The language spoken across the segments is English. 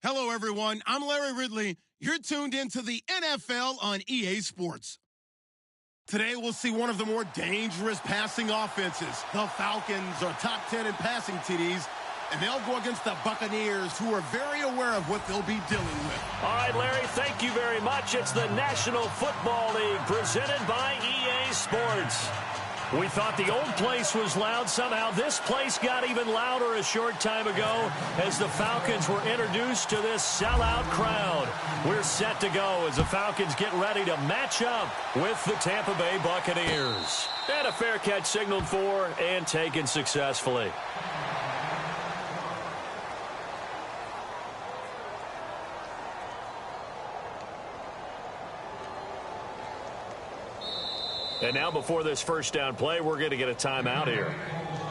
Hello, everyone. I'm Larry Ridley. You're tuned into the NFL on EA Sports. Today, we'll see one of the more dangerous passing offenses. The Falcons are top 10 in passing TDs, and they'll go against the Buccaneers, who are very aware of what they'll be dealing with. All right, Larry, thank you very much. It's the National Football League presented by EA Sports. We thought the old place was loud. Somehow this place got even louder a short time ago as the Falcons were introduced to this sellout crowd. We're set to go as the Falcons get ready to match up with the Tampa Bay Buccaneers. And a fair catch signaled for and taken successfully. And now before this first down play, we're going to get a timeout here.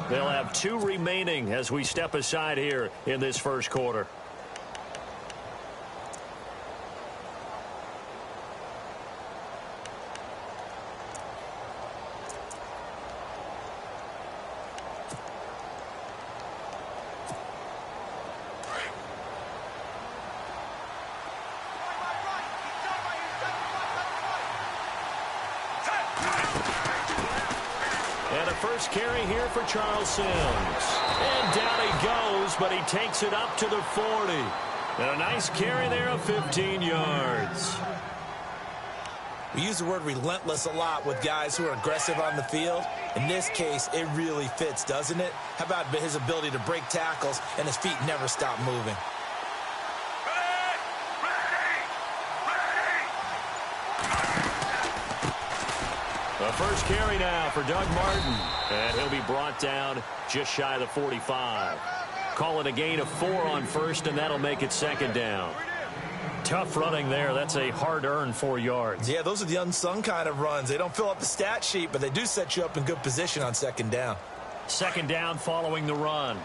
They'll have 2 remaining as we step aside here in this first quarter. First carry here for Charles Sims. And down he goes, but he takes it up to the 40. And a nice carry there of 15 yards. We use the word relentless a lot with guys who are aggressive on the field. In this case, it really fits, doesn't it? How about his ability to break tackles and his feet never stop moving? The first carry now for Doug Martin. And he'll be brought down just shy of the 45. Call it a gain of 4 on first, and that'll make it second down. Tough running there. That's a hard-earned 4 yards. Yeah, those are the unsung kind of runs. They don't fill up the stat sheet, but they do set you up in good position on second down. Second down following the run.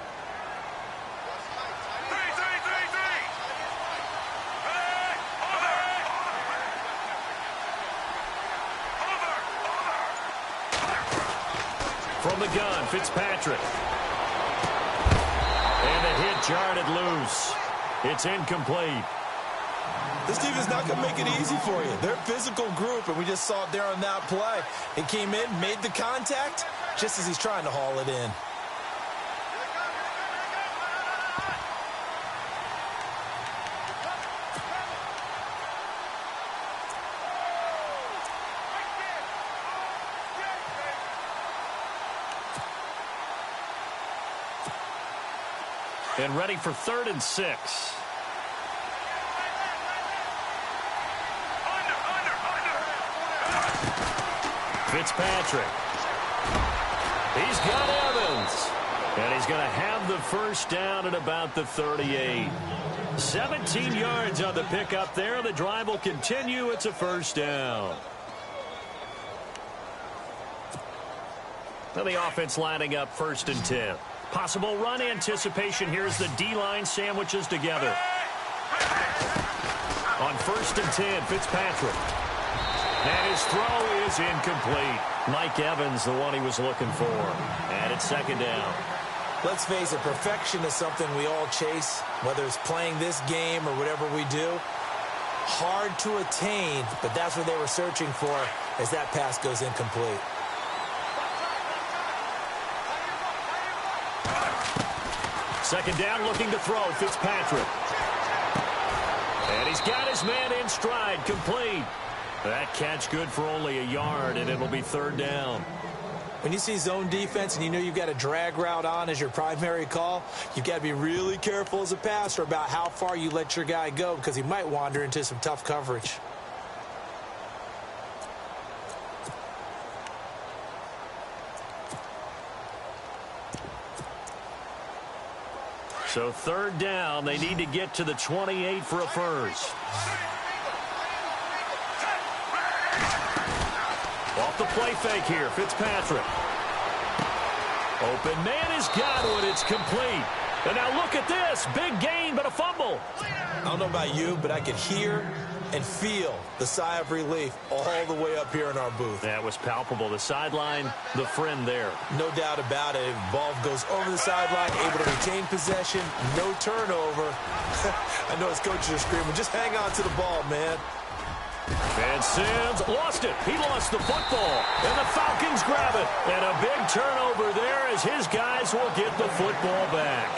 From the gun, Fitzpatrick. And the hit jarred it loose. It's incomplete. This team is not going to make it easy for you. They're a physical group, and we just saw it there on that play. He came in, made the contact, just as he's trying to haul it in. And ready for 3rd and 6. Fitzpatrick. He's got Evans. And he's going to have the first down at about the 38. 17 yards on the pickup there. The drive will continue. It's a first down. Now the offense lining up 1st and 10. Possible run anticipation. Here's the D-line sandwiches together. On 1st and 10, Fitzpatrick. And his throw is incomplete. Mike Evans, the one he was looking for. And it's second down. Let's face it, perfection is something we all chase, whether it's playing this game or whatever we do. Hard to attain, but that's what they were searching for as that pass goes incomplete. Second down, looking to throw, Fitzpatrick. And he's got his man in stride, complete. That catch good for only a yard, and it'll be 3rd down. When you see zone defense and you know you've got a drag route on as your primary call, you've got to be really careful as a passer about how far you let your guy go because he might wander into some tough coverage. So 3rd down, they need to get to the 28 for a first. Off the play fake here, Fitzpatrick. Open man has got one, it's complete. And now look at this, big gain but a fumble. I don't know about you, but I could hear and feel the sigh of relief all the way up here in our booth. That was palpable. The sideline, the friend there. No doubt about it. Ball goes over the sideline, able to retain possession, no turnover. I know his coaches are screaming, just hang on to the ball, man. And Sims lost it. He lost the football. And the Falcons grab it. And a big turnover there as his guys will get the football back.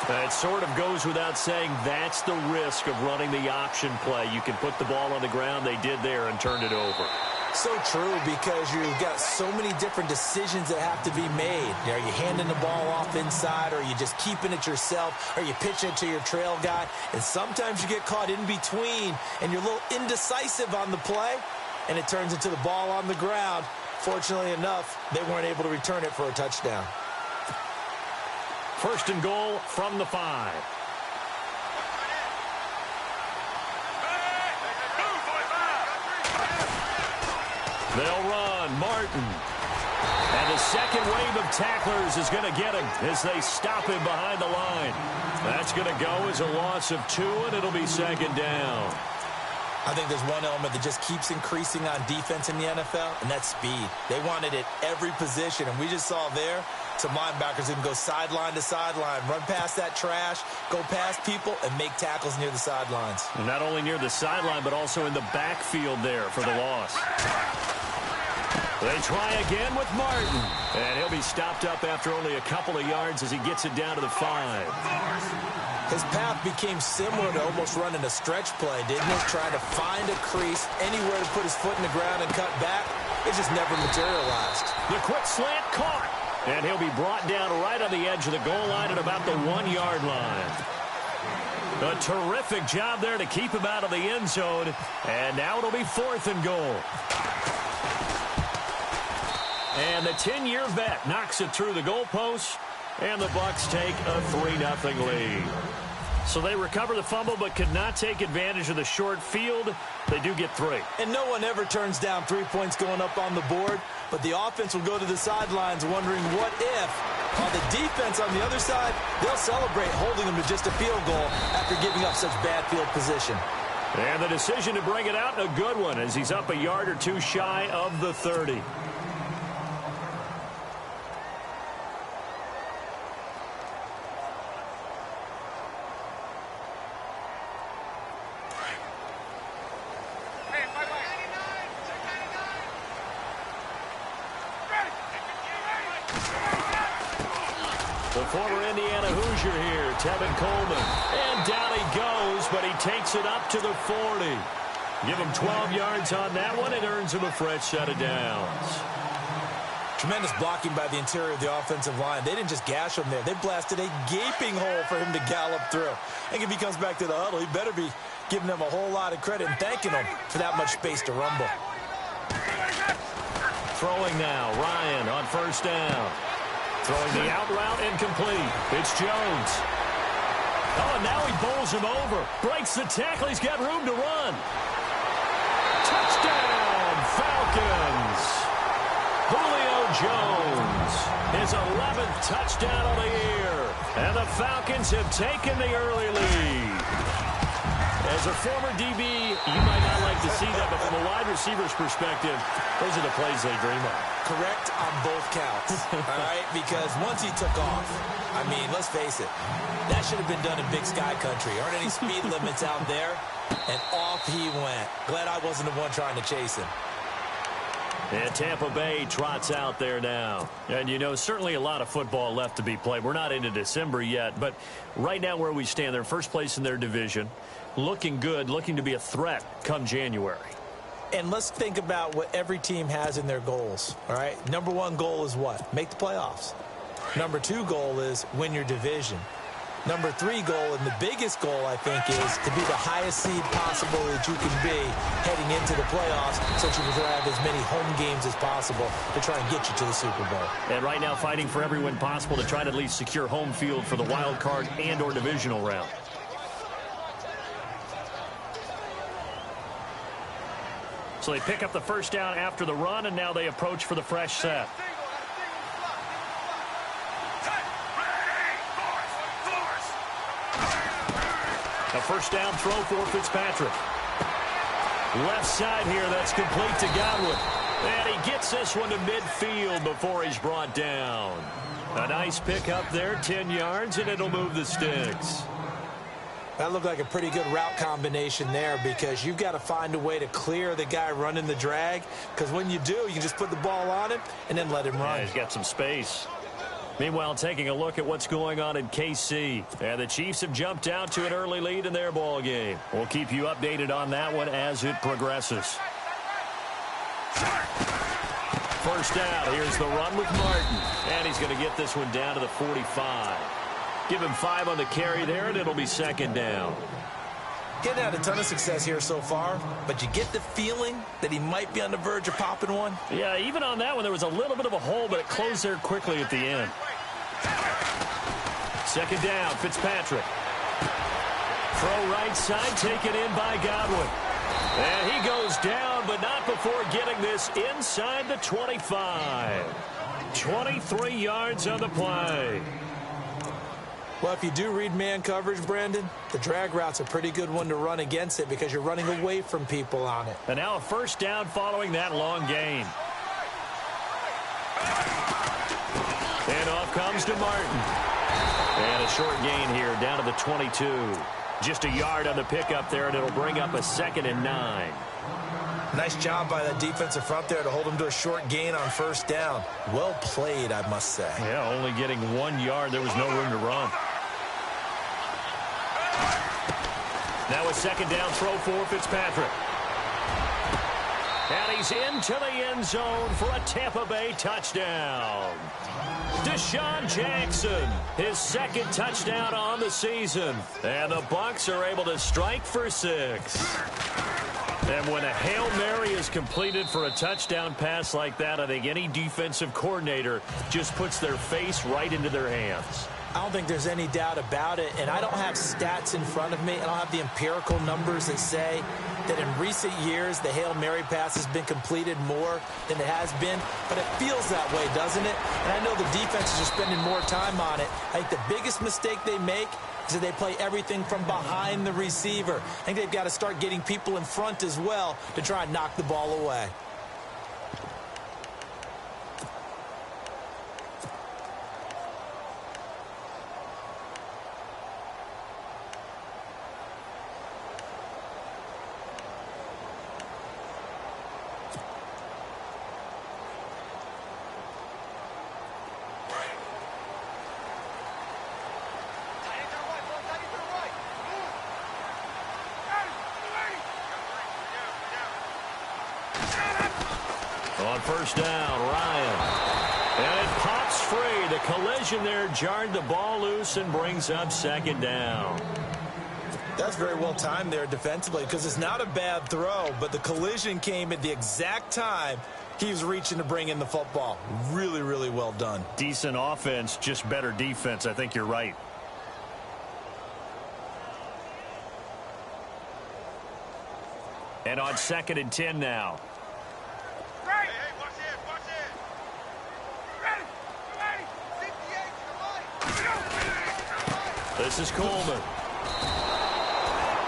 It sort of goes without saying that's the risk of running the option play. You can put the ball on the ground. They did there and turned it over. So true, because you've got so many different decisions that have to be made. Are you handing the ball off inside, or are you just keeping it yourself? Are you pitching it to your trail guy? And sometimes you get caught in between, and you're a little indecisive on the play, and it turns into the ball on the ground. Fortunately enough, they weren't able to return it for a touchdown. First and goal from the 5. They'll run. Martin. And the second wave of tacklers is going to get him as they stop him behind the line. That's going to go as a loss of 2, and it'll be second down. I think there's one element that just keeps increasing on defense in the NFL, and that's speed. They want it at every position, and we just saw there some linebackers who can go sideline to sideline, run past that trash, go past people, and make tackles near the sidelines. And not only near the sideline, but also in the backfield there for the loss. They try again with Martin. And he'll be stopped up after only a couple of yards as he gets it down to the 5. His path became similar to almost running a stretch play, didn't it? Trying to find a crease, anywhere to put his foot in the ground and cut back. It just never materialized. The quick slant caught. And he'll be brought down right on the edge of the goal line at about the 1-yard line. A terrific job there to keep him out of the end zone. And now it'll be 4th and goal. And the 10-year vet knocks it through the goalpost, and the Bucs take a 3-0 lead. So they recover the fumble but could not take advantage of the short field. They do get 3. And no one ever turns down 3 points going up on the board, but the offense will go to the sidelines wondering what if. On the defense on the other side, they'll celebrate holding them to just a field goal after giving up such bad field position. And the decision to bring it out, a good one, as he's up a yard or 2 shy of the 30. The former Indiana Hoosier here, Tevin Coleman. And down he goes, but he takes it up to the 40. Give him 12 yards on that one. It earns him a fresh set of downs. Tremendous blocking by the interior of the offensive line. They didn't just gash him there. They blasted a gaping hole for him to gallop through. I think if he comes back to the huddle, he better be giving them a whole lot of credit and thanking them for that much space to rumble. Throwing now, Ryan on first down. Throwing the out route incomplete. It's Jones. Oh, and now he bowls him over. Breaks the tackle. He's got room to run. Touchdown, Falcons. Julio Jones, his 11th touchdown of the year. And the Falcons have taken the early lead. As a former DB, you might not like to see that, but from a wide receiver's perspective, those are the plays they dream of. Correct on both counts, all right? Because once he took off, I mean, let's face it, that should have been done in Big Sky Country. Aren't any speed limits out there? And off he went. Glad I wasn't the one trying to chase him. And Tampa Bay trots out there now. And, you know, certainly a lot of football left to be played. We're not into December yet, but right now where we stand, they're first place in their division. Looking good, looking to be a threat come January. And let's think about what every team has in their goals, all right? Number 1 goal is what? Make the playoffs. Number 2 goal is win your division. Number 3 goal, and the biggest goal, I think, is to be the highest seed possible that you can be heading into the playoffs so that you can have as many home games as possible to try and get you to the Super Bowl. And right now fighting for every win possible to try to at least secure home field for the wild card and or divisional round. So they pick up the first down after the run, and now they approach for the fresh set. A first down throw for Fitzpatrick. Left side here, that's complete to Godwin. And he gets this one to midfield before he's brought down. A nice pick up there, 10 yards, and it'll move the sticks. That looked like a pretty good route combination there because you've got to find a way to clear the guy running the drag, because when you do, you can just put the ball on him and then let him run. Yeah, he's got some space. Meanwhile, taking a look at what's going on in KC. And the Chiefs have jumped out to an early lead in their ball game. We'll keep you updated on that one as it progresses. First down, here's the run with Martin. And he's going to get this one down to the 45. Give him 5 on the carry there, and it'll be second down. Getting had a ton of success here so far, but you get the feeling that he might be on the verge of popping one. Yeah, even on that one, there was a little bit of a hole, but it closed there quickly at the end. Second down, Fitzpatrick. Throw right side, taken in by Godwin. And he goes down, but not before getting this inside the 25. 23 yards on the play. Well, if you do read man coverage, Brandon, the drag route's a pretty good one to run against it because you're running away from people on it. And now a first down following that long gain. And off comes to Martin. And a short gain here down to the 22. Just a yard on the pickup there, and it'll bring up a 2nd and 9. Nice job by that defensive front there to hold him to a short gain on first down. Well played, I must say. Yeah, only getting 1 yard. There was no room to run. Now a second down throw for Fitzpatrick. And he's into the end zone for a Tampa Bay touchdown. Deshaun Jackson, his 2nd touchdown on the season. And the Bucs are able to strike for 6. And when a Hail Mary is completed for a touchdown pass like that, I think any defensive coordinator just puts their face right into their hands. I don't think there's any doubt about it, and I don't have stats in front of me. I don't have the empirical numbers that say that in recent years the Hail Mary pass has been completed more than it has been, but it feels that way, doesn't it? And I know the defenses are spending more time on it. I think the biggest mistake they make is that they play everything from behind the receiver. I think they've got to start getting people in front as well to try and knock the ball away. On first down, Ryan. And it pops free. The collision there jarred the ball loose and brings up second down. That's very well timed there defensively because it's not a bad throw, but the collision came at the exact time he was reaching to bring in the football. Really, really well done. Decent offense, just better defense. I think you're right. And on 2nd and 10 now. This is Coleman.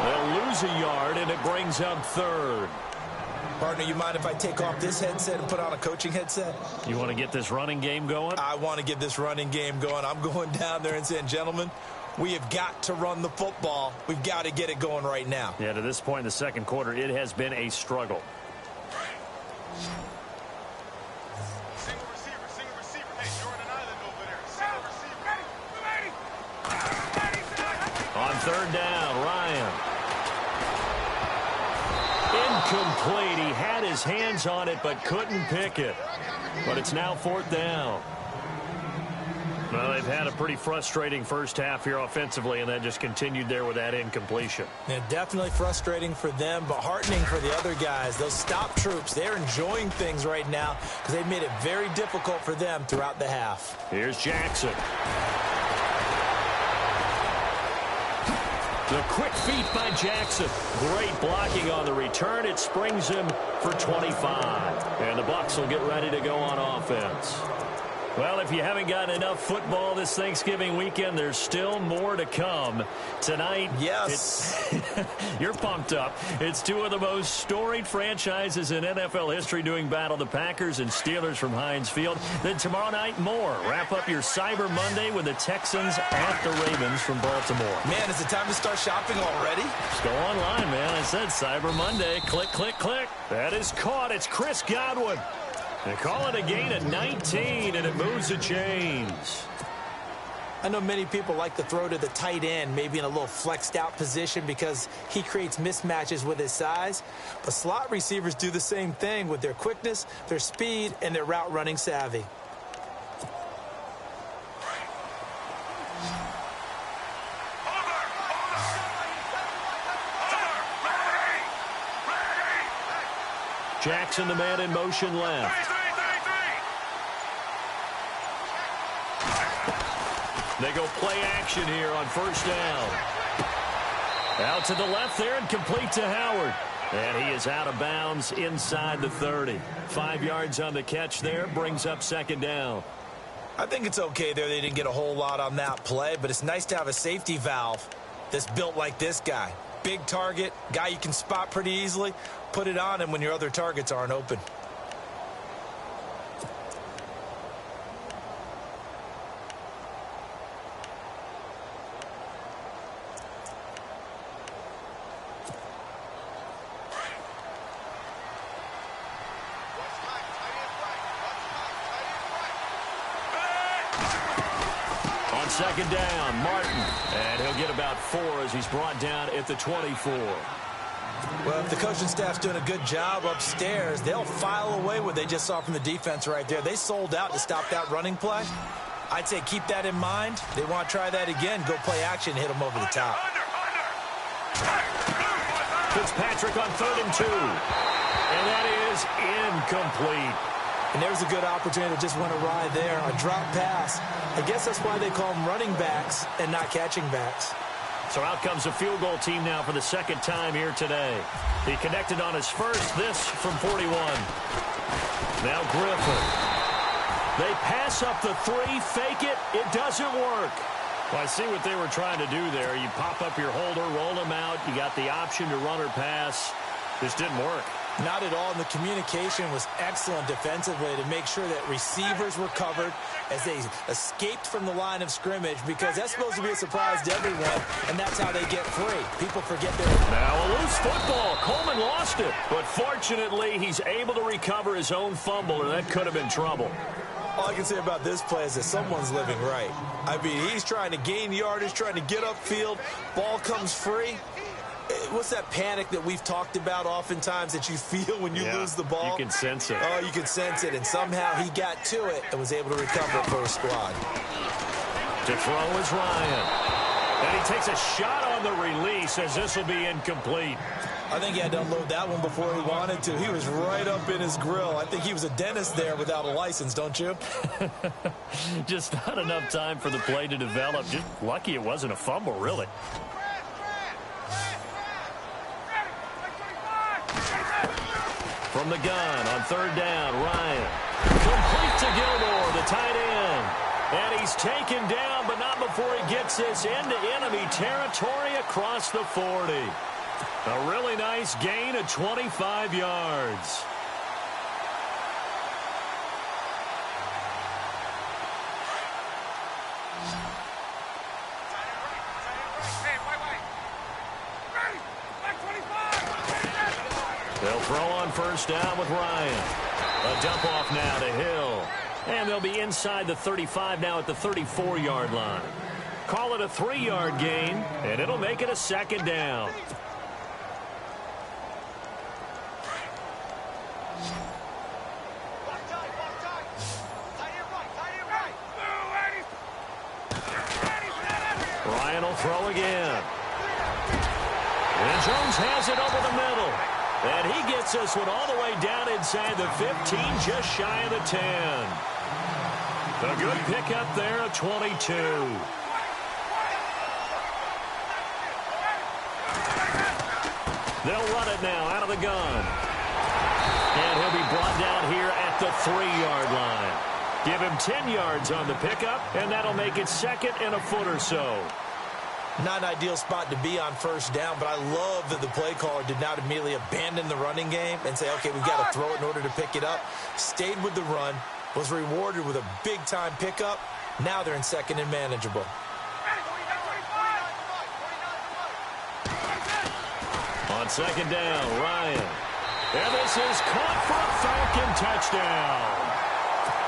They'll lose a yard, and it brings up 3rd. Partner, you mind if I take off this headset and put on a coaching headset? You want to get this running game going? I want to get this running game going. I'm going down there and saying, gentlemen, we have got to run the football. We've got to get it going right now. Yeah, to this point in the second quarter, it has been a struggle. Single receiver. Hey, Jordan Island over there. Single receiver. On 3rd down, Ryan. Incomplete. He had his hands on it but couldn't pick it. But it's now 4th down. Well, they've had a pretty frustrating first half here offensively, and that just continued there with that incompletion. Yeah, definitely frustrating for them, but heartening for the other guys. Those stop troops, they're enjoying things right now because they've made it very difficult for them throughout the half. Here's Jackson. The quick feet by Jackson. Great blocking on the return. It springs him for 25. And the Bucs will get ready to go on offense. Well, if you haven't gotten enough football this Thanksgiving weekend, there's still more to come. Tonight, yes, you're pumped up. It's two of the most storied franchises in NFL history doing battle, the Packers and Steelers from Heinz Field. Then tomorrow night, more. Wrap up your Cyber Monday with the Texans at the Ravens from Baltimore. Man, is it time to start shopping already? Just go online, man. I said Cyber Monday. Click, click, click. That is caught. It's Chris Godwin. They call it a gain at 19, and it moves the chains. I know many people like to throw to the tight end, maybe in a little flexed out position because he creates mismatches with his size. But slot receivers do the same thing with their quickness, their speed, and their route running savvy. Jackson, the man in motion left. They go play action here on first down. Out to the left there and complete to Howard. And he is out of bounds inside the 30. 5 yards on the catch there, brings up second down. I think it's okay there. They didn't get a whole lot on that play, but it's nice to have a safety valve that's built like this guy. Big target, guy you can spot pretty easily. Put it on him when your other targets aren't open. On second down, Martin. And he'll get about 4 as he's brought down at the 24. Well, if the coaching staff's doing a good job upstairs, they'll file away what they just saw from the defense right there. They sold out to stop that running play. I'd say keep that in mind. They want to try that again. Go play action, hit them over the top. Fitzpatrick on 3rd and 2. And that is incomplete. And there's a good opportunity that just went awry there. A drop pass. I guess that's why they call them running backs and not catching backs. So out comes a field goal team now for the second time here today. He connected on his first, this from 41. Now Griffin. They pass up the 3, fake it. It doesn't work. Well, I see what they were trying to do there. You pop up your holder, roll them out. You got the option to run or pass. This didn't work. Not at all, and the communication was excellent defensively to make sure that receivers were covered as they escaped from the line of scrimmage, because that's supposed to be a surprise to everyone, and that's how they get free. People forget their... Now a loose football. Coleman lost it, but fortunately he's able to recover his own fumble, or that could have been trouble. All I can say about this play is that someone's living right. I mean, he's trying to gain yardage, trying to get upfield. Ball comes free. What's that panic that we've talked about oftentimes that you feel when you lose the ball? You can sense it. Oh, you can sense it. And somehow he got to it and was able to recover for his squad. To throw is Ryan. And he takes a shot on the release as this will be incomplete. I think he had to unload that one before he wanted to. He was right up in his grill. I think he was a dentist there without a license, don't you? Just not enough time for the play to develop. Just lucky it wasn't a fumble, really. From the gun on 3rd down, Ryan. Complete to Gilmore, the tight end. And he's taken down, but not before he gets this into enemy territory across the 40. A really nice gain of 25 yards. They'll throw on first down with Ryan. A dump off now to Hill. And they'll be inside the 35 now at the 34-yard line. Call it a 3-yard gain, and it'll make it a second down. Ryan will throw again. And Jones has it over the middle. And he gets this one all the way down inside the 15, just shy of the 10. A good pickup there at 22. They'll run it now out of the gun. And he'll be brought down here at the 3-yard line. Give him 10 yards on the pickup, and that'll make it second and a foot or so. Not an ideal spot to be on first down, but I love that the play caller did not immediately abandon the running game and say, okay, we've got to throw it in order to pick it up. Stayed with the run, was rewarded with a big-time pickup. Now they're in second and manageable. On second down, Ryan. And this is caught for a Falcon touchdown.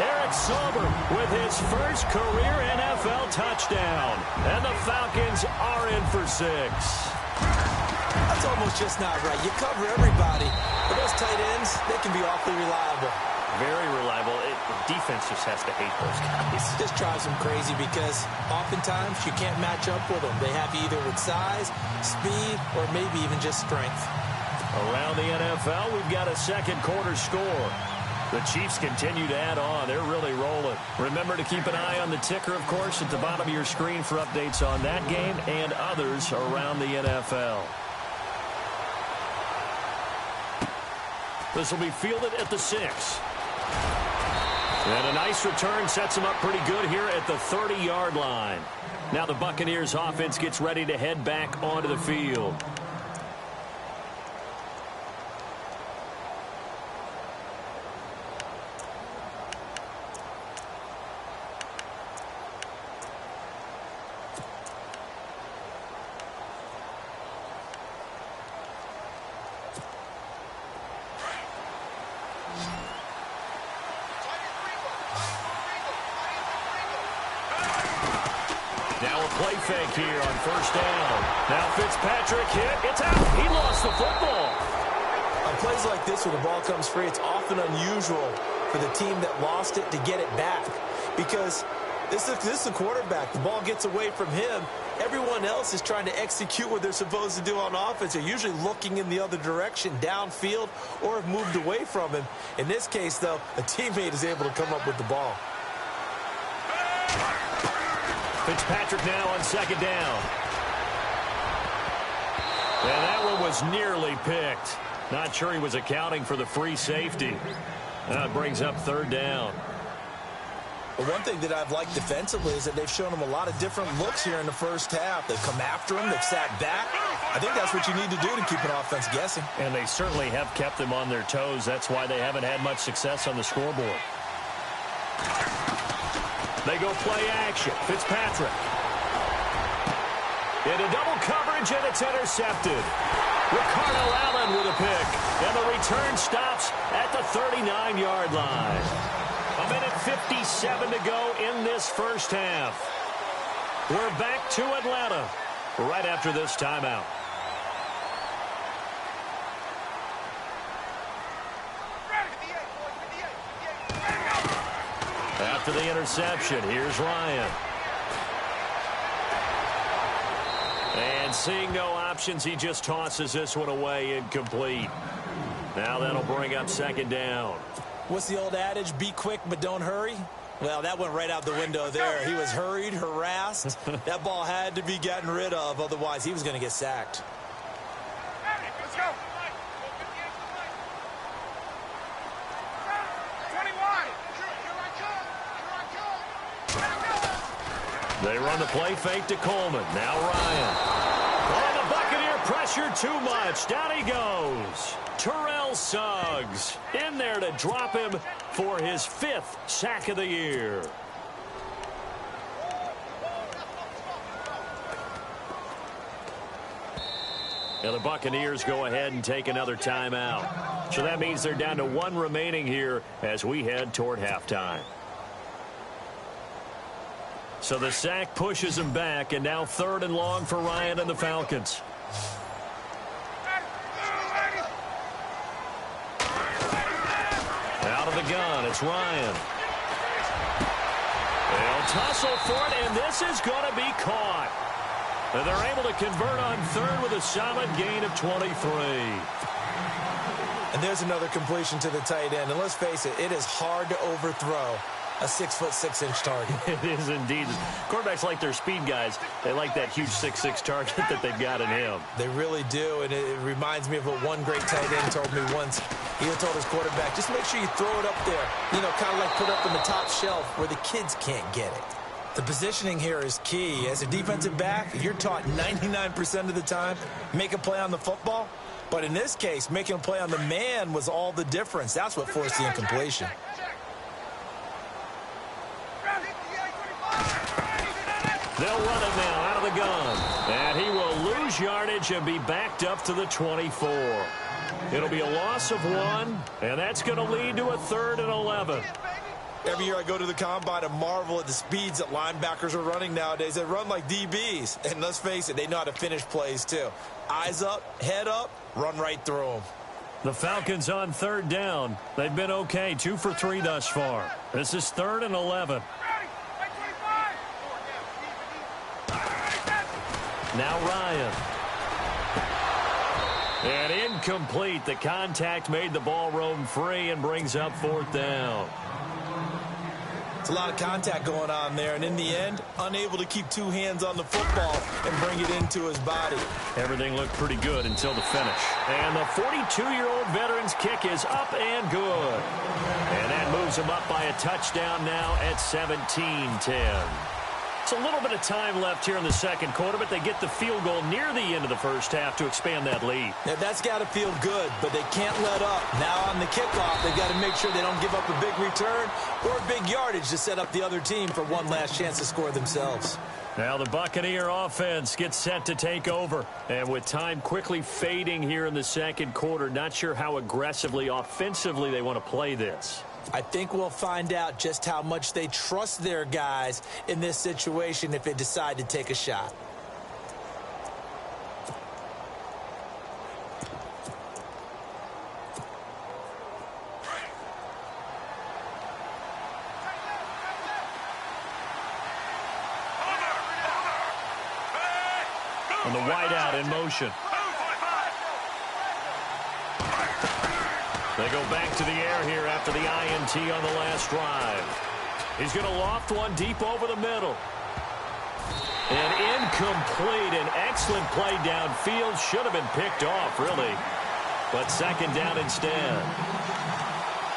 Eric Silver with his first career NFL touchdown. And the Falcons are in for 6. That's almost just not right. You cover everybody. But those tight ends, they can be awfully reliable. Very reliable. The defense just has to hate those guys. It just drives them crazy because oftentimes you can't match up with them. They have you either with size, speed, or maybe even just strength. Around the NFL, we've got a second quarter score. The Chiefs continue to add on. They're really rolling. Remember to keep an eye on the ticker, of course, at the bottom of your screen for updates on that game and others around the NFL. This will be fielded at the 6. And a nice return sets them up pretty good here at the 30-yard line. Now the Buccaneers offense gets ready to head back onto the field. Play fake here on first down. Now Fitzpatrick hit. It's out. He lost the football. On plays like this where the ball comes free, it's often unusual for the team that lost it to get it back. Because this is the quarterback. The ball gets away from him. Everyone else is trying to execute what they're supposed to do on offense. They're usually looking in the other direction, downfield, or have moved away from him. In this case, though, a teammate is able to come up with the ball. Fitzpatrick now on second down. And that one was nearly picked. Not sure he was accounting for the free safety. That brings up third down. But one thing that I've liked defensively is that they've shown him a lot of different looks here in the first half. They've come after him. They've sat back. I think that's what you need to do to keep an offense guessing. And they certainly have kept them on their toes. That's why they haven't had much success on the scoreboard. They go play action. Fitzpatrick. Into double coverage, and it's intercepted. Ricardo Allen with a pick. And the return stops at the 39-yard line. 1:57 to go in this first half. We're back to Atlanta right after this timeout. After the interception, here's Ryan. And seeing no options, he just tosses this one away incomplete. Now that'll bring up second down. What's the old adage? Be quick, but don't hurry. Well, that went right out the window there. He was hurried, harassed. That ball had to be gotten rid of. Otherwise, he was going to get sacked. Let's go. They run the play fake to Coleman. Now Ryan. Oh, the Buccaneer pressure too much. Down he goes. Terrell Suggs in there to drop him for his 5th sack of the year. And the Buccaneers go ahead and take another timeout. So that means they're down to 1 remaining here as we head toward halftime. So the sack pushes him back, and now 3rd and long for Ryan and the Falcons. Out of the gun, it's Ryan. They'll tussle for it, and this is going to be caught. And they're able to convert on 3rd with a solid gain of 23. And there's another completion to the tight end. And let's face it, it is hard to overthrow a 6'6" target. It is indeed. Quarterbacks like their speed guys. They like that huge 6'6" target that they've got in him. They really do, and it reminds me of what one great tight end told me once. He told his quarterback, just make sure you throw it up there, kind of like put it up in the top shelf where the kids can't get it. The positioning here is key. As a defensive back, you're taught 99% of the time, make a play on the football. But in this case, making a play on the man was all the difference. That's what forced the incompletion. They'll run it now out of the gun. And he will lose yardage and be backed up to the 24. It'll be a loss of 1, and that's going to lead to a 3rd and 11. Every year I go to the combine and marvel at the speeds that linebackers are running nowadays. They run like DBs. And let's face it, they know how to finish plays too. Eyes up, head up, run right through them. The Falcons on 3rd down. They've been okay, 2 for 3 thus far. This is 3rd and 11. Now Ryan. And incomplete. The contact made the ball roam free and brings up 4th down. It's a lot of contact going on there, and in the end, unable to keep 2 hands on the football and bring it into his body. Everything looked pretty good until the finish. And the 42-year-old veteran's kick is up and good. And that moves him up by a touchdown now at 17-10. It's a little bit of time left here in the second quarter, but they get the field goal near the end of the first half to expand that lead. Now, that's got to feel good, but they can't let up. Now on the kickoff, they've got to make sure they don't give up a big return or big yardage to set up the other team for one last chance to score themselves. Now the Buccaneer offense gets set to take over. And with time quickly fading here in the second quarter, not sure how aggressively, offensively they want to play this. I think we'll find out just how much they trust their guys in this situation if they decide to take a shot. And the wideout in motion. They go back to the air here after the INT on the last drive. He's going to loft one deep over the middle. And incomplete. An excellent play downfield. Should have been picked off, really. But second down instead.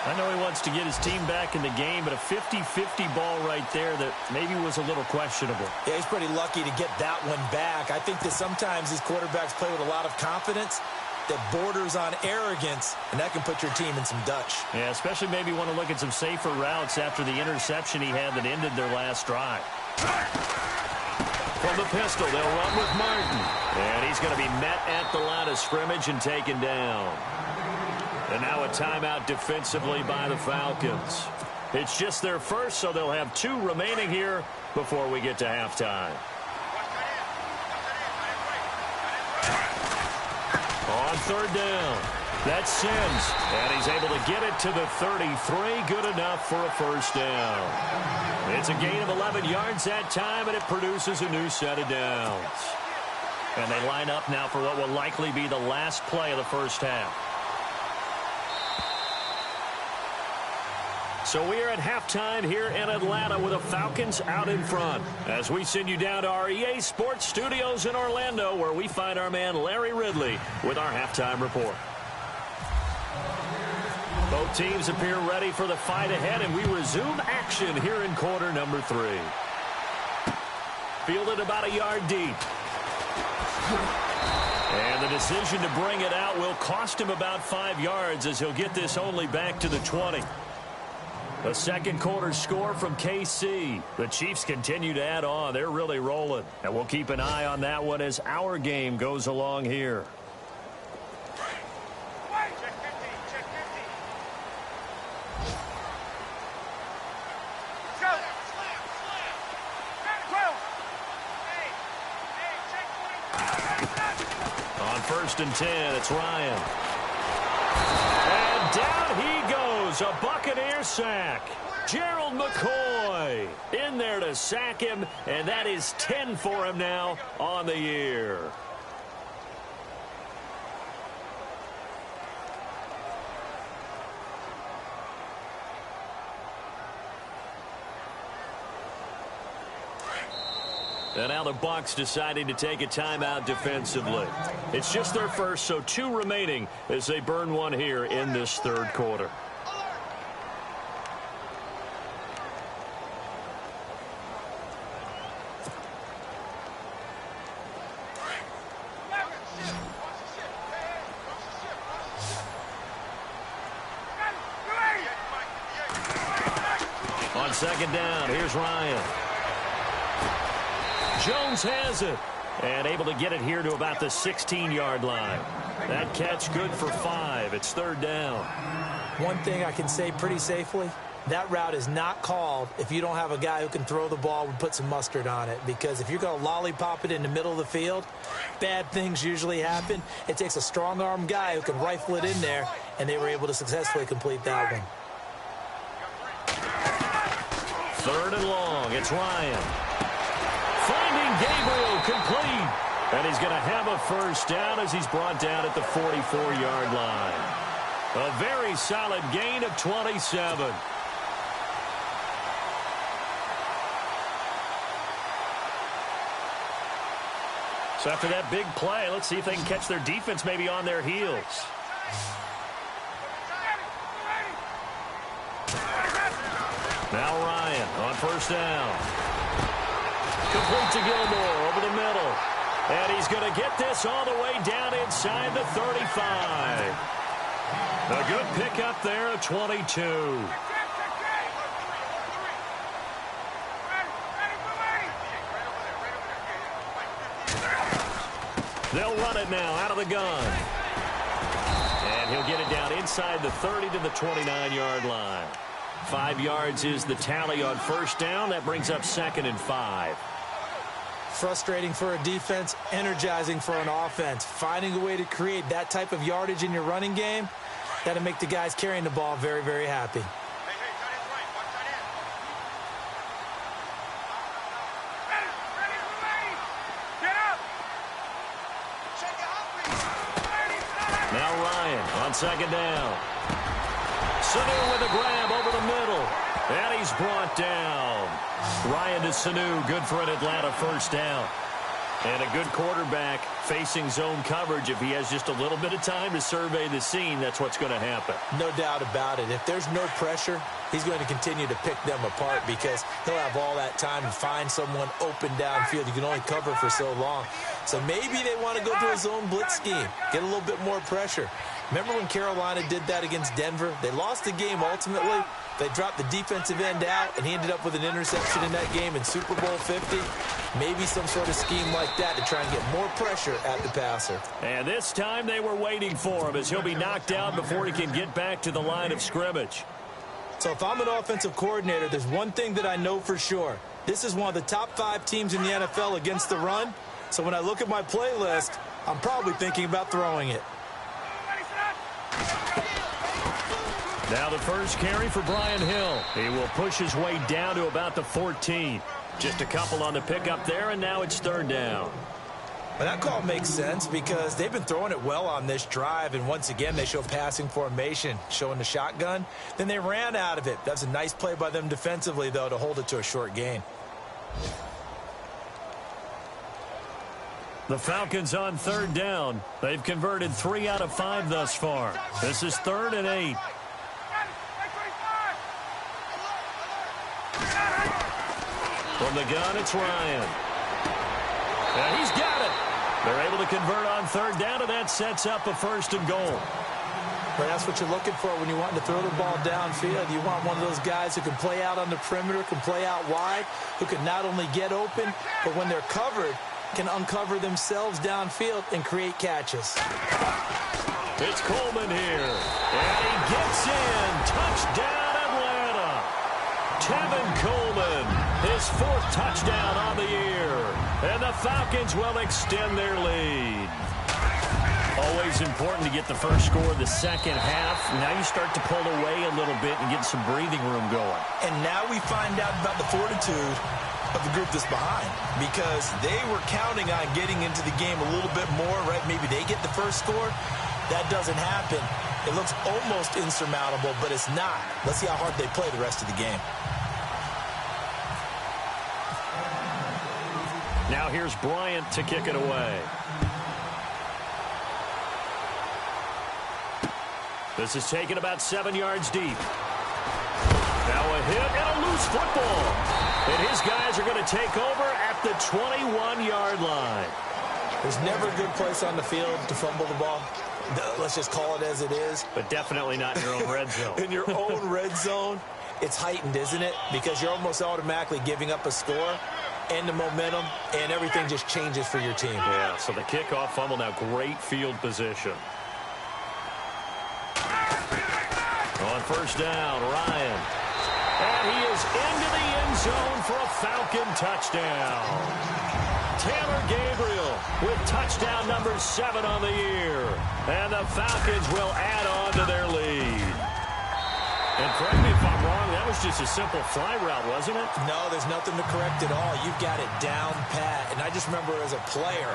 I know he wants to get his team back in the game, but a 50-50 ball right there that maybe was a little questionable. Yeah, he's pretty lucky to get that one back. I think that sometimes these quarterbacks play with a lot of confidence that borders on arrogance, and that can put your team in some Dutch. Yeah, especially maybe want to look at some safer routes after the interception he had that ended their last drive. From the pistol, they'll run with Martin. And he's going to be met at the line of scrimmage and taken down. And now a timeout defensively by the Falcons. It's just their first, so they'll have 2 remaining here before we get to halftime. On 3rd down, that's Sims, and he's able to get it to the 33, good enough for a first down. It's a gain of 11 yards that time, and it produces a new set of downs. And they line up now for what will likely be the last play of the first half. So we are at halftime here in Atlanta with the Falcons out in front as we send you down to our EA Sports Studios in Orlando where we find our man Larry Ridley with our halftime report. Both teams appear ready for the fight ahead, and we resume action here in quarter number 3. Fielded about a yard deep. And the decision to bring it out will cost him about 5 yards as he'll get this only back to the 20. The second quarter score from KC. The Chiefs continue to add on. They're really rolling. And we'll keep an eye on that one as our game goes along here. On 1st and 10, it's Ryan. And down he goes. A Buccaneer sack. Gerald McCoy in there to sack him, and that is 10 for him now on the year. And now the Bucs deciding to take a timeout defensively. It's just their first, so 2 remaining as they burn one here in this third quarter. On second down, here's Ryan. Jones has it, and able to get it here to about the 16-yard line. That catch good for 5. It's third down. One thing I can say pretty safely, that route is not called if you don't have a guy who can throw the ball and put some mustard on it. Because if you're going to lollipop it in the middle of the field, bad things usually happen. It takes a strong-arm guy who can rifle it in there, and they were able to successfully complete that one. Third and long. It's Ryan. Finding Gabriel complete. And he's going to have a first down as he's brought down at the 44-yard line. A very solid gain of 27. So after that big play, let's see if they can catch their defense maybe on their heels. Now Ryan on first down. Complete to Gilmore over the middle. And he's going to get this all the way down inside the 35. A good pickup there of 22. They'll run it now out of the gun. And he'll get it down inside the 30 to the 29-yard line. 5 yards is the tally on first down. That brings up 2nd and 5. Frustrating for a defense, energizing for an offense. Finding a way to create that type of yardage in your running game, that'll make the guys carrying the ball very, very happy. Now Ryan on second down. Sanu with a grab over the middle. And he's brought down. Ryan to Sanu, good for an Atlanta first down. And a good quarterback facing zone coverage. If he has just a little bit of time to survey the scene, that's what's going to happen. No doubt about it. If there's no pressure, he's going to continue to pick them apart because he'll have all that time to find someone open downfield. You can only cover for so long. So maybe they want to go to a zone blitz scheme, get a little bit more pressure. Remember when Carolina did that against Denver? They lost the game ultimately. They dropped the defensive end out, and he ended up with an interception in that game in Super Bowl 50. Maybe some sort of scheme like that to try and get more pressure at the passer. And this time they were waiting for him as he'll be knocked down before he can get back to the line of scrimmage. So if I'm an offensive coordinator, there's one thing that I know for sure. This is one of the top 5 teams in the NFL against the run. So when I look at my playlist, I'm probably thinking about throwing it. Now the first carry for Brian Hill. He will push his way down to about the 14. Just a couple on the pickup there, and now it's third down. Well, that call makes sense because they've been throwing it well on this drive, and once again they show passing formation, showing the shotgun. Then they ran out of it. That's a nice play by them defensively, though, to hold it to a short gain. The Falcons on third down. They've converted 3 out of 5 thus far. This is 3rd and 8. From the gun, it's Ryan. And he's got it. They're able to convert on third down, and that sets up a 1st and goal. Well, that's what you're looking for when you want to throw the ball downfield. You want one of those guys who can play out on the perimeter, can play out wide, who can not only get open, but when they're covered, can uncover themselves downfield and create catches. It's Coleman here. And he gets in. Touchdown, Atlanta. Tevin Coleman, his 4th touchdown on the year. And the Falcons will extend their lead. Always important to get the first score of the second half. Now you start to pull away a little bit and get some breathing room going. And now we find out about the fortitude of the group that's behind, because they were counting on getting into the game a little bit more, right? Maybe they get the first score. That doesn't happen. It looks almost insurmountable, but it's not. Let's see how hard they play the rest of the game. Now here's Bryant to kick it away. This is taken about 7 yards deep. Now a hit and a loose football. And his guys are going to take over at the 21-yard line. There's never a good place on the field to fumble the ball. Let's just call it as it is. But definitely not in your own red zone. In your own red zone, it's heightened, isn't it? Because you're almost automatically giving up a score and the momentum, and everything just changes for your team. Yeah, so the kickoff fumble, now great field position. On first down, Ryan. And he is into the end zone for a Falcon touchdown. Taylor Gabriel with touchdown number 7 on the year. And the Falcons will add on to their lead. And correct me if I'm wrong, that was just a simple fly route, wasn't it? No, there's nothing to correct at all. You've got it down pat. And I just remember as a player,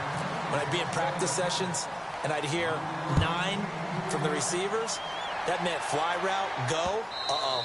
when I'd be in practice sessions, and I'd hear 9 from the receivers, that meant fly route, go,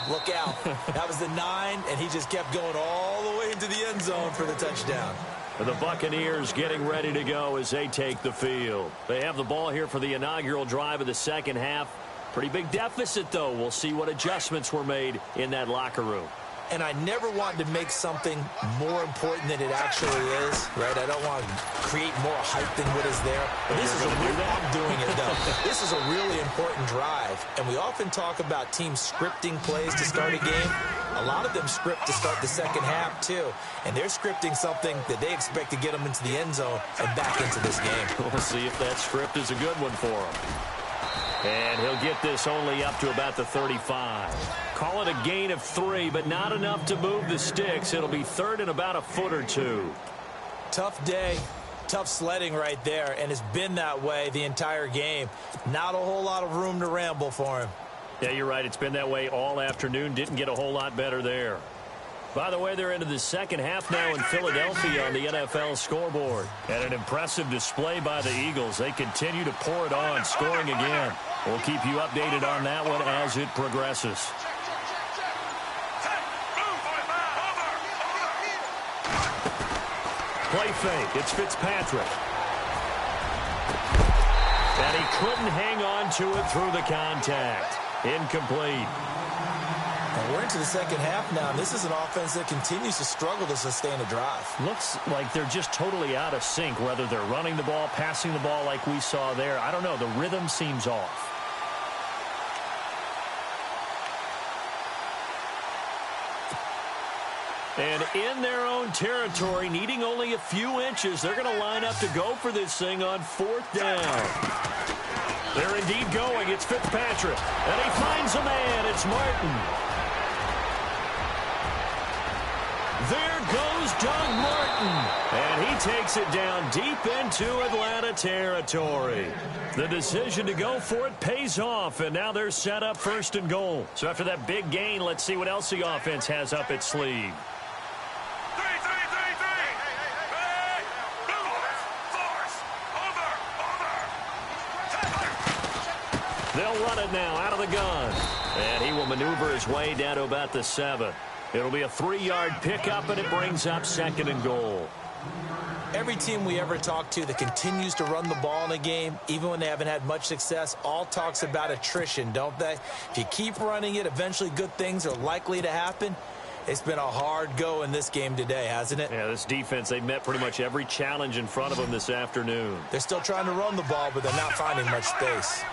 look out. That was the 9, and he just kept going all the way into the end zone for the touchdown. The Buccaneers getting ready to go as they take the field. They have the ball here for the inaugural drive of the second half. Pretty big deficit, though. We'll see what adjustments were made in that locker room. And I never wanted to make something more important than it actually is, right? I don't want to create more hype than what is there. But this is a real, I'm doing it, though. This is a really important drive. And we often talk about teams scripting plays to start a game. A lot of them script to start the second half, too. And they're scripting something that they expect to get them into the end zone and back into this game. We'll see if that script is a good one for them. And he'll get this only up to about the 35. Call it a gain of 3, but not enough to move the sticks. It'll be third and about a foot or 2. Tough day, tough sledding right there, and it's been that way the entire game. Not a whole lot of room to ramble for him. Yeah, you're right. It's been that way all afternoon. Didn't get a whole lot better there. By the way, they're into the second half now in Philadelphia on the NFL scoreboard. And an impressive display by the Eagles. They continue to pour it on, scoring again. We'll keep you updated on that one as it progresses. Play fake. It's Fitzpatrick. And he couldn't hang on to it through the contact. Incomplete. And we're into the second half now, and this is an offense that continues to struggle to sustain a drive. Looks like they're just totally out of sync, whether they're running the ball, passing the ball like we saw there. I don't know. The rhythm seems off. And in their own territory, needing only a few inches, they're going to line up to go for this thing on fourth down. They're indeed going. It's Fitzpatrick. And he finds a man. It's Martin. There goes Doug Martin. And he takes it down deep into Atlanta territory. The decision to go for it pays off, and now they're set up first and goal. So after that big gain, let's see what else the offense has up its sleeve. They'll run it now out of the gun. And he will maneuver his way down to about the 7. It'll be a 3-yard pickup, and it brings up second and goal. Every team we ever talk to that continues to run the ball in a game, even when they haven't had much success, all talks about attrition, don't they? If you keep running it, eventually good things are likely to happen. It's been a hard go in this game today, hasn't it? Yeah, this defense, they've met pretty much every challenge in front of them this afternoon. They're still trying to run the ball, but they're not finding much space.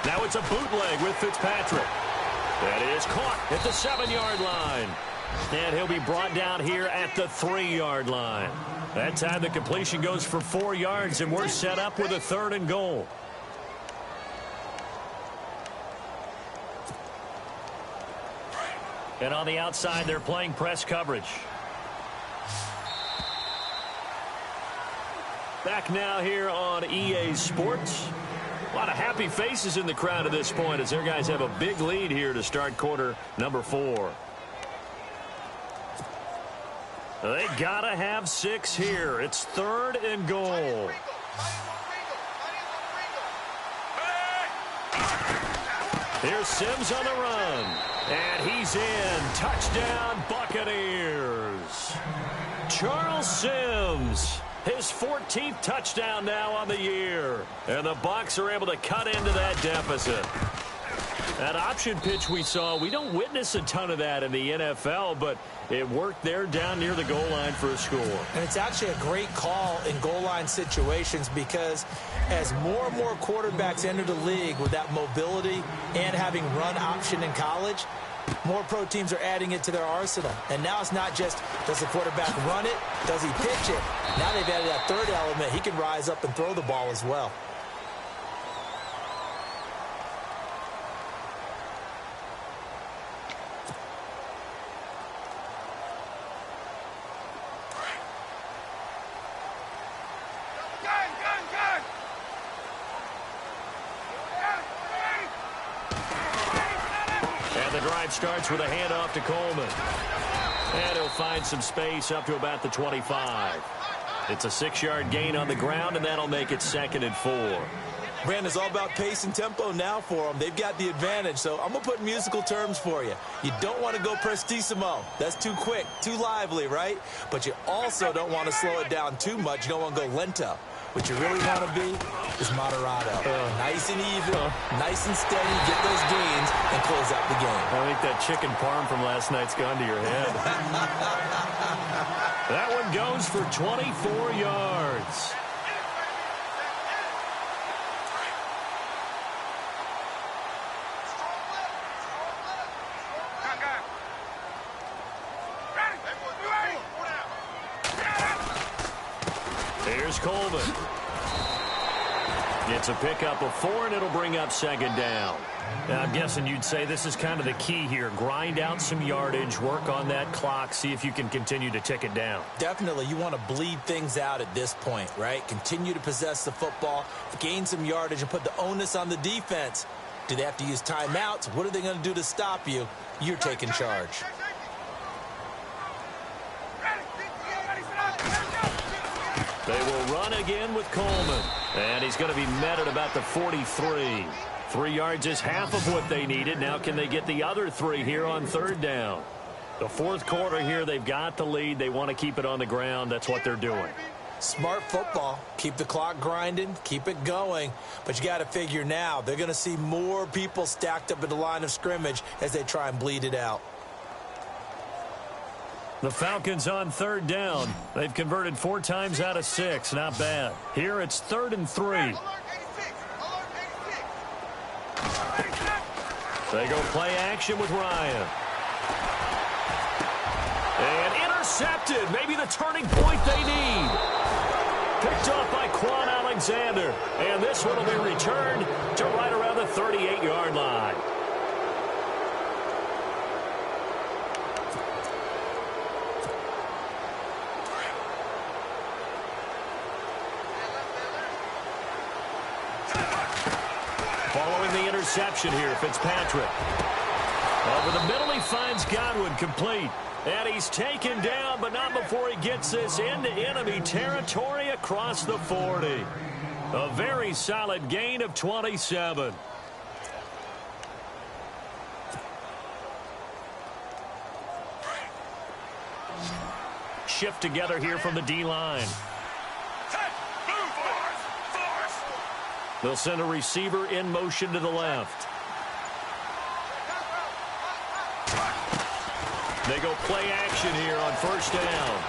Now it's a bootleg with Fitzpatrick. That is caught at the 7-yard line. And he'll be brought down here at the 3-yard line. That time the completion goes for 4 yards, and we're set up with a third and goal. And on the outside, they're playing press coverage. Back now here on EA Sports. A lot of happy faces in the crowd at this point as their guys have a big lead here to start quarter number 4. They gotta have 6 here. It's third and goal. Here's Sims on the run. And he's in. Touchdown, Buccaneers. Charles Sims, his 14th touchdown now on the year. And the Bucs are able to cut into that deficit. That option pitch we saw, we don't witness a ton of that in the NFL, but it worked there down near the goal line for a score. And it's actually a great call in goal line situations because as more and more quarterbacks enter the league with that mobility and having run option in college, more pro teams are adding it to their arsenal. And now it's not just, does the quarterback run it? Does he pitch it? Now they've added that third element. He can rise up and throw the ball as well. Starts with a handoff to Coleman. And he'll find some space up to about the 25. It's a 6-yard gain on the ground, and that'll make it 2nd and 4. Brandon, it's all about pace and tempo now for them. They've got the advantage, so I'm going to put musical terms for you. You don't want to go prestissimo. That's too quick, too lively, right? But you also don't want to slow it down too much. You don't want to go lento. What you really want to be is moderato. Nice and even, nice and steady, get those gains, and close out the game. I think that chicken parm from last night's gone to your head. That one goes for 24 yards. Here's Coleman. It's a pickup of 4, and it'll bring up 2nd down. Now, I'm guessing you'd say this is kind of the key here. Grind out some yardage, work on that clock, see if you can continue to tick it down. Definitely. You want to bleed things out at this point, right? Continue to possess the football, gain some yardage, and put the onus on the defense. Do they have to use timeouts? What are they going to do to stop you? You're taking charge. They will run again with Coleman. And he's going to be met at about the 43. 3 yards is half of what they needed. Now can they get the other 3 here on 3rd down? The 4th quarter here, they've got the lead. They want to keep it on the ground. That's what they're doing. Smart football. Keep the clock grinding. Keep it going. But you got to figure now, they're going to see more people stacked up at the line of scrimmage as they try and bleed it out. The Falcons on 3rd down. They've converted 4 times out of 6. Not bad. Here it's 3rd and 3. They go play action with Ryan. And intercepted. Maybe the turning point they need. Picked up by Quan Alexander. And this one will be returned to right around the 38-yard line. Following the interception here, Fitzpatrick. Over the middle, he finds Godwin complete. And he's taken down, but not before he gets this into enemy territory across the 40. A very solid gain of 27. Shift together here from the D-line. They'll send a receiver in motion to the left. They go play action here on 1st down.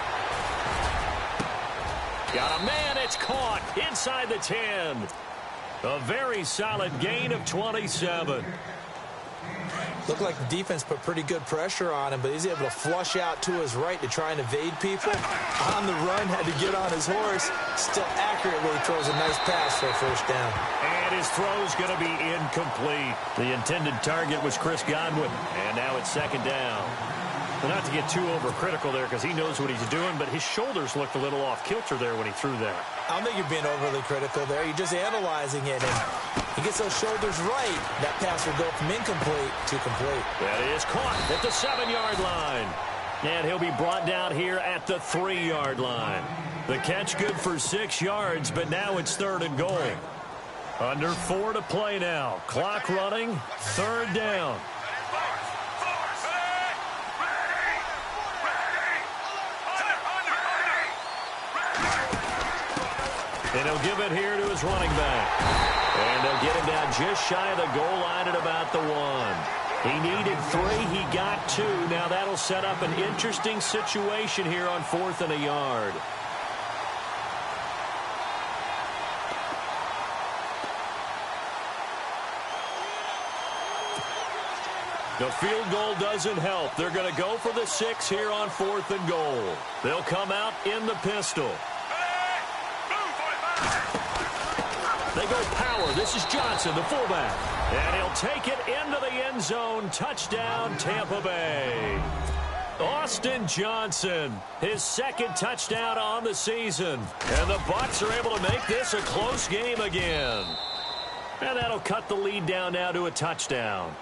Got a man, it's caught inside the 10. A very solid gain of 27. Looked like the defense put pretty good pressure on him, but he's able to flush out to his right to try and evade people. On the run, had to get on his horse. Still accurately throws a nice pass for a 1st down. And his throw's going to be incomplete. The intended target was Chris Godwin, and now it's 2nd down. Well, not to get too overcritical there because he knows what he's doing, but his shoulders looked a little off kilter there when he threw that. I don't think you're being overly critical there. You're just analyzing it. And he gets those shoulders right. That pass will go from incomplete to complete. That is caught at the 7-yard line. And he'll be brought down here at the 3-yard line. The catch good for 6 yards, but now it's 3rd and goal. Under 4 to play now. Clock running, 3rd down. And he'll give it here to his running back. And they'll get him down just shy of the goal line at about the 1. He needed 3. He got 2. Now that'll set up an interesting situation here on 4th and a yard. The field goal doesn't help. They're going to go for the 6 here on 4th and goal. They'll come out in the pistol. They go power. This is Johnson, the fullback. And he'll take it into the end zone. Touchdown, Tampa Bay. Austin Johnson, his 2nd touchdown on the season. And the Bucs are able to make this a close game again. And that'll cut the lead down now to a touchdown.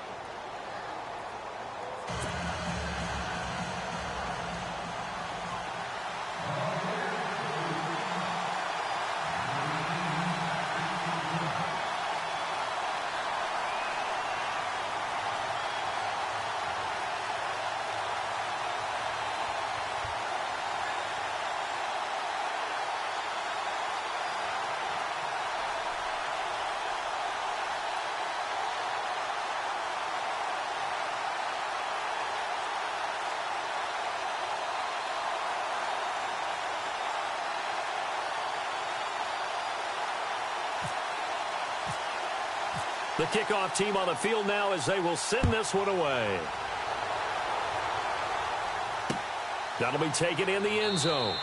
The kickoff team on the field now as they will send this one away. That'll be taken in the end zone.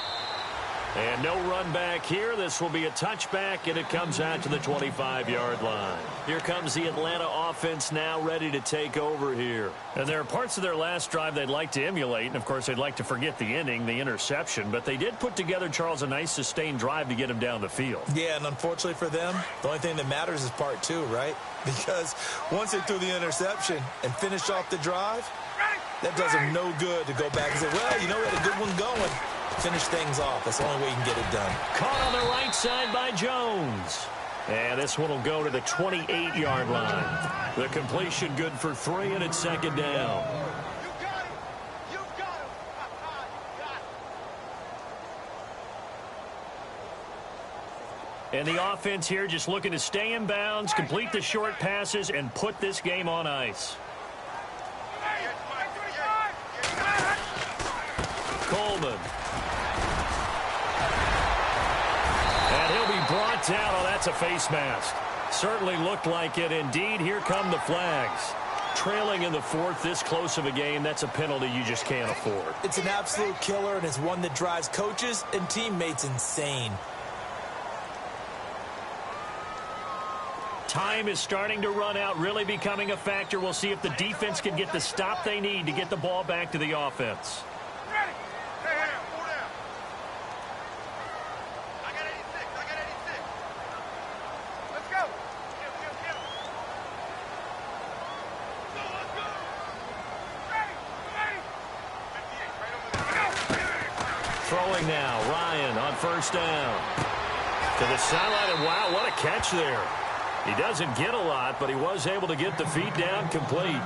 And no run back here. This will be a touchback, and it comes out to the 25-yard line. Here comes the Atlanta offense now ready to take over here. And there are parts of their last drive they'd like to emulate, and, of course, they'd like to forget the ending, the interception. But they did put together, Charles, a nice sustained drive to get him down the field. Yeah, and unfortunately for them, the only thing that matters is part 2, right? Because once they threw the interception and finished off the drive, that does them no good to go back and say, well, you know, we had a good one going. Finish things off. That's the only way you can get it done. Caught on the right side by Jones. And this one will go to the 28-yard line. The completion good for 3, and it's 2nd down. And the offense here just looking to stay in bounds, complete the short passes, and put this game on ice. Coleman. And he'll be brought down. Oh, that's a face mask. Certainly looked like it. Indeed, here come the flags. Trailing in the 4th, this close of a game, that's a penalty you just can't afford. It's an absolute killer, and it's one that drives coaches and teammates insane. Time is starting to run out, really becoming a factor. We'll see if the defense can get the stop they need to get the ball back to the offense. Throwing now, Ryan on 1st down. To the sideline, and wow, what a catch there. He doesn't get a lot, but he was able to get the feet down complete.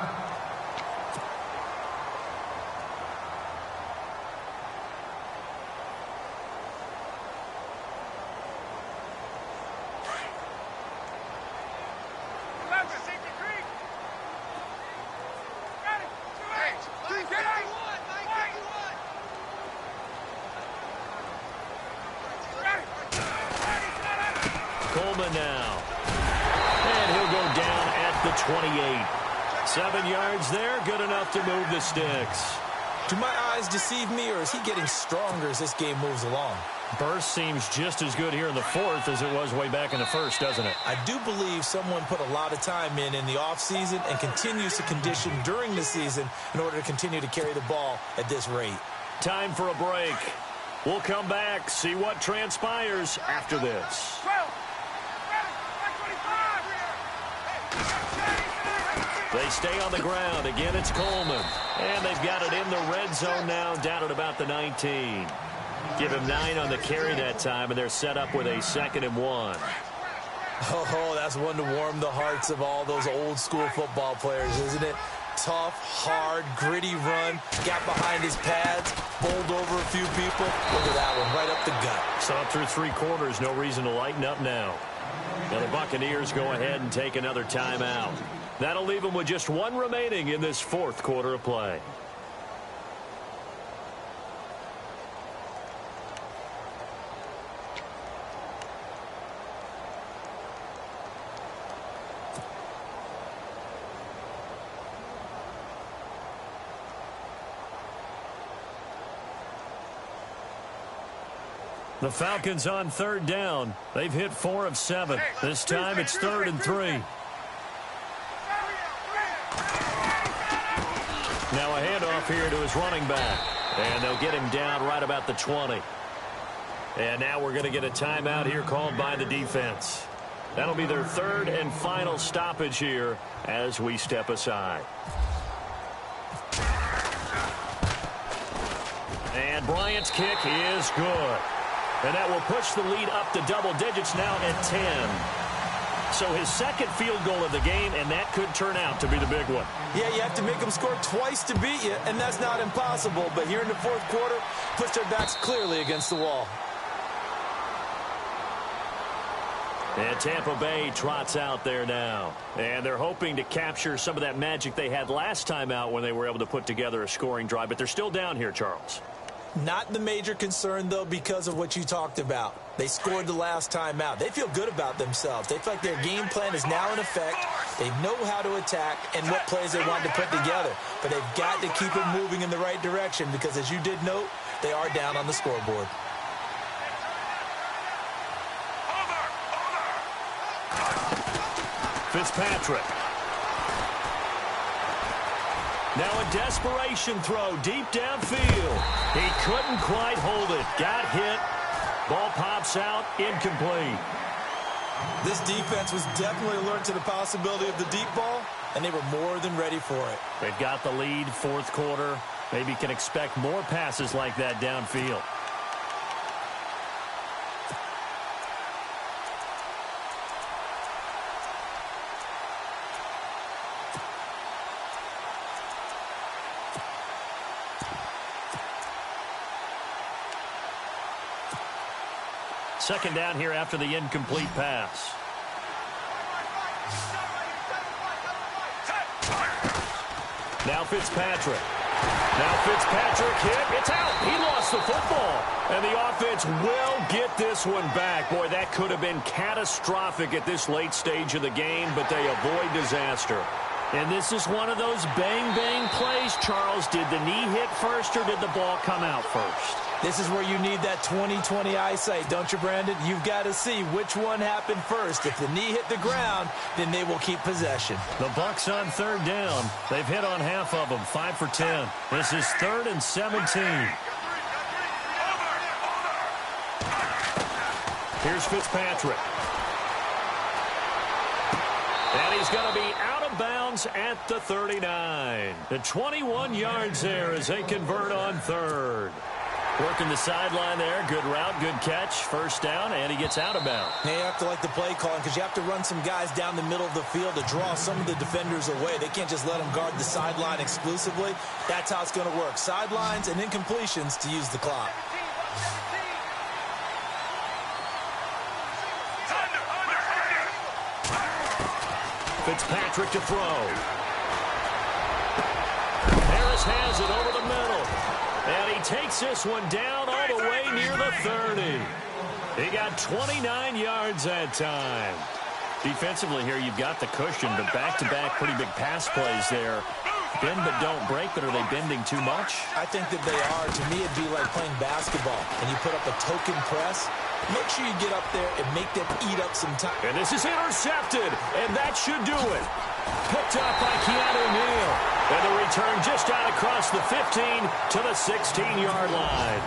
Coleman now. And he'll go down at the 28. 7 yards there, good enough to move the sticks. Do my eyes deceive me, or is he getting stronger as this game moves along? Burst seems just as good here in the 4th as it was way back in the 1st, doesn't it? I do believe someone put a lot of time in the offseason and continues to condition during the season in order to continue to carry the ball at this rate. Time for a break. We'll come back, see what transpires after this. They stay on the ground. Again, it's Coleman. And they've got it in the red zone now, down at about the 19. Give him 9 on the carry that time, and they're set up with a 2nd and 1. Oh, that's one to warm the hearts of all those old school football players, isn't it? Tough, hard, gritty run. Got behind his pads, bowled over a few people. Look at that one, right up the gut. So through 3 quarters, no reason to lighten up now. Now the Buccaneers go ahead and take another timeout. That'll leave them with just 1 remaining in this 4th quarter of play. The Falcons on 3rd down. They've hit 4 of 7. This time it's 3rd and 3. Now a handoff here to his running back. And they'll get him down right about the 20. And now we're going to get a timeout here called by the defense. That'll be their 3rd and final stoppage here as we step aside. And Bryant's kick is good. And that will push the lead up to double digits now at 10. So his 2nd field goal of the game, and that could turn out to be the big one. Yeah, you have to make them score twice to beat you, and that's not impossible. But here in the 4th quarter, push their backs clearly against the wall. And Tampa Bay trots out there now. And they're hoping to capture some of that magic they had last time out when they were able to put together a scoring drive. But they're still down here, Charles. Not the major concern, though, because of what you talked about. They scored the last time out. They feel good about themselves. They feel like their game plan is now in effect. They know how to attack and what plays they want to put together. But they've got to keep it moving in the right direction because, as you did note, they are down on the scoreboard. Fitzpatrick. Now a desperation throw deep downfield. He couldn't quite hold it. Got hit. Ball pops out. Incomplete. This defense was definitely alert to the possibility of the deep ball, and they were more than ready for it. They've got the lead, 4th quarter. Maybe can expect more passes like that downfield. Second down here after the incomplete pass. Now Fitzpatrick. Now Fitzpatrick hit. It's out. He lost the football. And the offense will get this one back. Boy, that could have been catastrophic at this late stage of the game, but they avoid disaster. And this is one of those bang-bang plays, Charles. Did the knee hit first or did the ball come out first? This is where you need that 20/20 eyesight, don't you, Brandon? You've got to see which one happened first. If the knee hit the ground, then they will keep possession. The Bucs on 3rd down. They've hit on half of them, 5 for 10. This is 3rd and 17. Here's Fitzpatrick. And he's going to be out of bounds at the 39. The 21 yards there as they convert on 3rd. Working the sideline there. Good route, good catch. First down, and he gets out of bounds. Now you have to like the play calling because you have to run some guys down the middle of the field to draw some of the defenders away. They can't just let them guard the sideline exclusively. That's how it's going to work. Sidelines and incompletions to use the clock. Fitzpatrick to throw. Harris has it over the middle. And he takes this one down all the way near the 30. He got 29 yards that time. Defensively here, you've got the cushion, but back-to-back pretty big pass plays there. Bend but don't break, but are they bending too much? I think that they are. To me, it'd be like playing basketball, and you put up a token press. Make sure you get up there and make them eat up some time. And this is intercepted, and that should do it. Picked up by Keanu Neal. And the return just out across the 15 to the 16-yard line.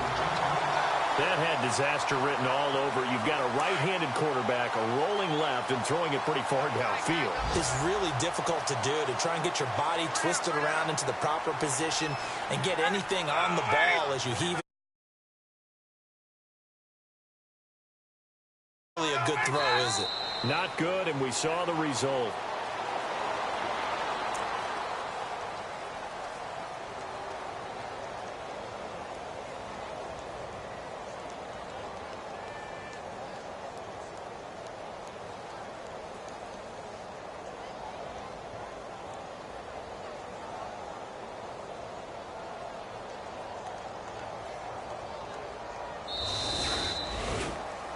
That had disaster written all over. You've got a right-handed quarterback, a rolling left, and throwing it pretty far downfield. It's really difficult to do, to try and get your body twisted around into the proper position and get anything on the ball as you heave it. Really a good throw, is it? Not good, and we saw the result.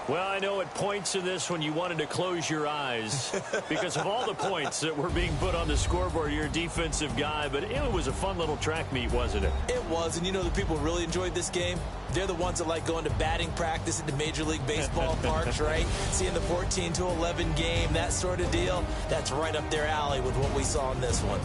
Well, I know at points in this one you wanted to close your eyes because of all the points that were being put on the scoreboard. You're a defensive guy, but it was a fun little track meet, wasn't it? It was, and you know the people who really enjoyed this game? They're the ones that like going to batting practice at the Major League Baseball parks, right? Seeing the 14-11 game, that sort of deal. That's right up their alley with what we saw in this one.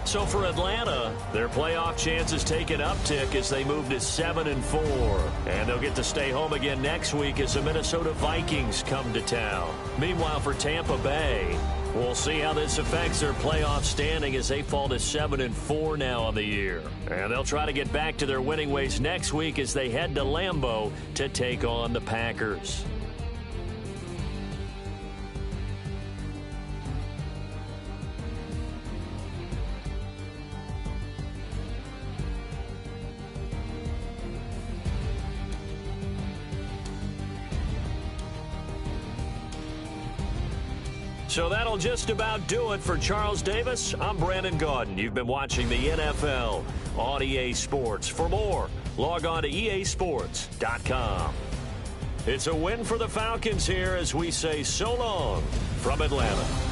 So for Atlanta, their playoff chances take an uptick as they move to 7-4. And they'll get to stay home again next week as the Minnesota Vikings come to town. Meanwhile, for Tampa Bay, we'll see how this affects their playoff standing as they fall to 7-4 now on the year. And they'll try to get back to their winning ways next week as they head to Lambeau to take on the Packers. So that'll just about do it for Charles Davis. I'm Brandon Gaudin. You've been watching the NFL on EA Sports. For more, log on to easports.com. It's a win for the Falcons here as we say so long from Atlanta.